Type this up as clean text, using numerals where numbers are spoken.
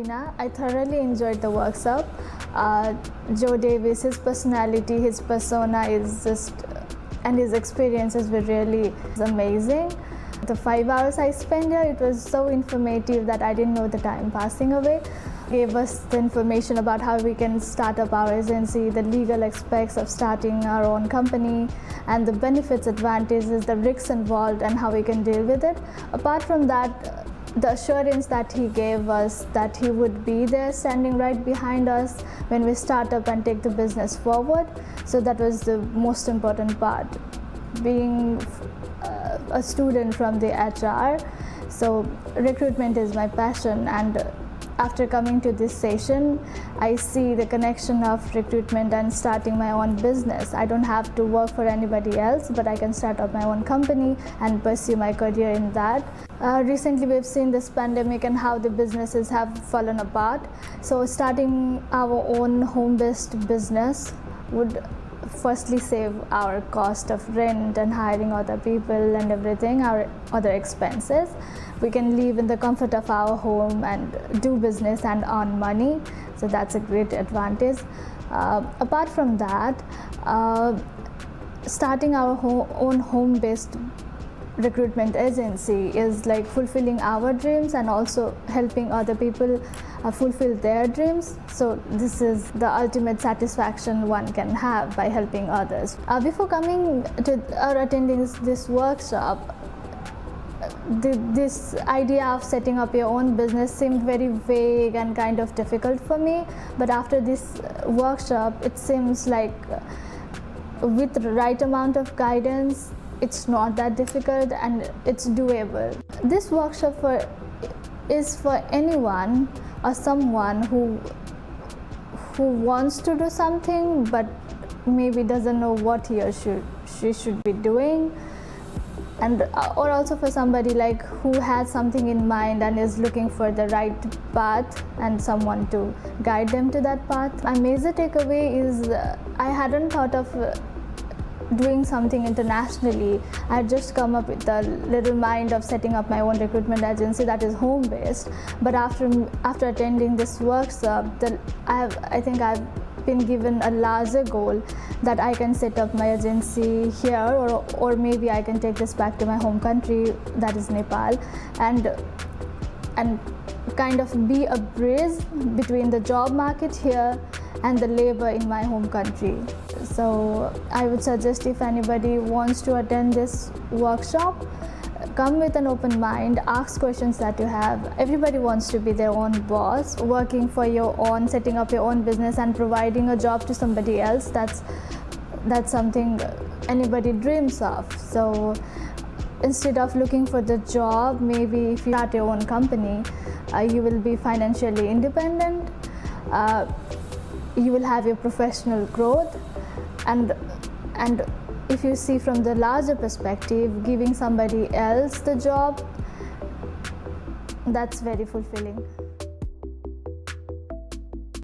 Lelina. I thoroughly enjoyed the workshop. Joe Davis, his personality, his persona is just, and his experiences were really amazing. The 5 hours I spent here, it was so informative that I didn't know the time passing away. Gave us the information about how we can start up our agency, the legal aspects of starting our own company, and the benefits, advantages, the risks involved, and how we can deal with it. Apart from that, the assurance that he gave us that he would be there standing right behind us when we start up and take the business forward. So that was the most important part. Being a student from the HR, so recruitment is my passion, and after coming to this session, I see the connection of recruitment and starting my own business. I don't have to work for anybody else, but I can start up my own company and pursue my career in that. Recently, we've seen this pandemic and how the businesses have fallen apart. So starting our own home-based business would firstly save our cost of rent and hiring other people and everything, our other expenses. We can live in the comfort of our home and do business and earn money. So that's a great advantage. Apart from that, starting our own home-based recruitment agency is like fulfilling our dreams and also helping other people fulfill their dreams. So this is the ultimate satisfaction one can have by helping others. Before coming to or attending this workshop, this idea of setting up your own business seemed very vague and kind of difficult for me. But after this workshop, it seems like with the right amount of guidance, it's not that difficult and it's doable. This workshop is for anyone or someone who wants to do something but maybe doesn't know what he or she should be doing, and or also for somebody like who has something in mind and is looking for the right path and someone to guide them to that path. My major takeaway is I hadn't thought of doing something internationally. I had just come up with the little mind of setting up my own recruitment agency that is home-based. But after attending this workshop, I think I've been given a larger goal that I can set up my agency here, or maybe I can take this back to my home country, that is Nepal, and kind of be a bridge between the job market here and the labor in my home country. So I would suggest if anybody wants to attend this workshop, come with an open mind, ask questions that you have. Everybody wants to be their own boss, working for your own, setting up your own business and providing a job to somebody else. That's something anybody dreams of. So instead of looking for the job, maybe if you start your own company, you will be financially independent. You will have your professional growth, and if you see from the larger perspective, giving somebody else the job, that's very fulfilling.